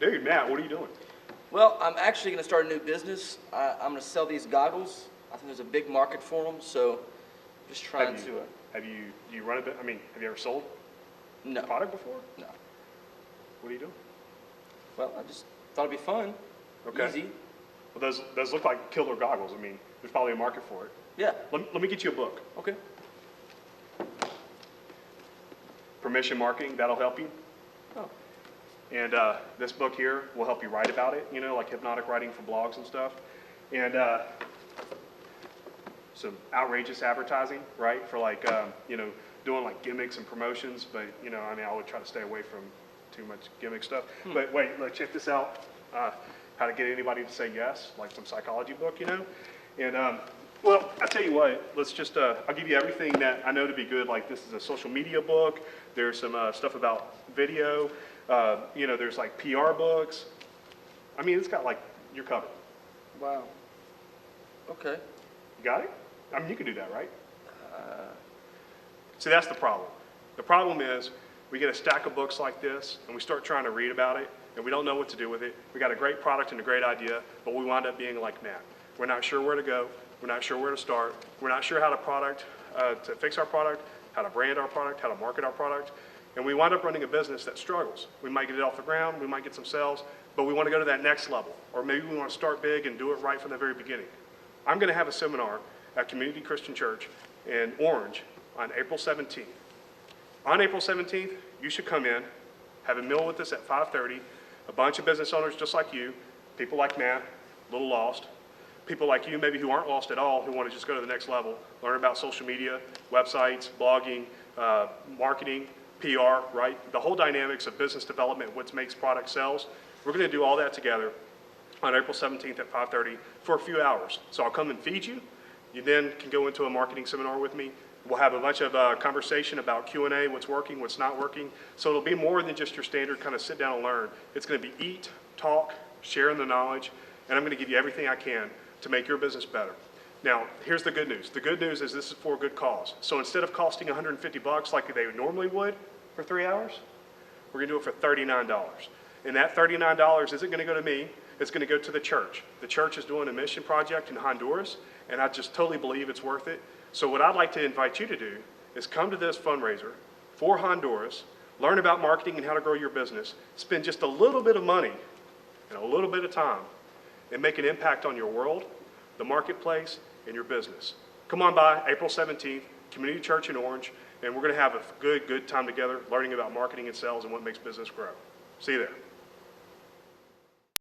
Dude, Matt, what are you doing? Well, I'm actually going to start a new business. I'm going to sell these goggles. I think there's a big market for them, so just trying to. Do you run a bit? I mean, have you ever sold No. product before? No. What are you doing? Well, I just thought it'd be fun. Okay. Easy. Well, those look like killer goggles. I mean, there's probably a market for it. Yeah. Let me get you a book. Okay. Permission Marketing, that'll help you. Oh. And this book here will help you write about it, you know, like hypnotic writing for blogs and stuff. And some outrageous advertising, right? For like, you know, doing like gimmicks and promotions. But, you know, I mean, I would try to stay away from too much gimmick stuff. But wait, look, check this out. How to get anybody to say yes, like some psychology book, you know? And, well, I'll tell you what, let's just, I'll give you everything that I know to be good. Like this is a social media book. There's some stuff about video. You know, there's like PR books. I mean, it's got like, you're covered. Wow. Okay. You got it? I mean, you can do that, right? See, that's the problem. The problem is we get a stack of books like this and we start trying to read about it and we don't know what to do with it. We got a great product and a great idea, but we wind up being like Matt. We're not sure where to go. We're not sure where to start. We're not sure how to fix our product, how to brand our product, how to market our product. And we wind up running a business that struggles. We might get it off the ground, we might get some sales, but we want to go to that next level. Or maybe we want to start big and do it right from the very beginning. I'm going to have a seminar at Community Christian Church in Orange on April 17th. On April 17th, you should come in, have a meal with us at 5:30, a bunch of business owners just like you, people like Matt, a little lost, people like you maybe who aren't lost at all, who want to just go to the next level, learn about social media, websites, blogging, marketing, PR, right? The whole dynamics of business development, what makes product sales. We're going to do all that together on April 17th at 5:30 for a few hours. So I'll come and feed you. You then can go into a marketing seminar with me. We'll have a bunch of conversation about Q&A, what's working, what's not working. So it'll be more than just your standard kind of sit down and learn. It's going to be eat, talk, sharing the knowledge, and I'm going to give you everything I can to make your business better. Now, here's the good news. The good news is this is for a good cause. So instead of costing $150 like they normally would for 3 hours, we're going to do it for $39. And that $39 isn't going to go to me. It's going to go to the church. The church is doing a mission project in Honduras, and I just totally believe it's worth it. So what I'd like to invite you to do is come to this fundraiser for Honduras, learn about marketing and how to grow your business, spend just a little bit of money and a little bit of time, and make an impact on your world, the marketplace, and your business. Come on by April 17th, Community Church in Orange, and we're going to have a good time together learning about marketing and sales and what makes business grow. See you there.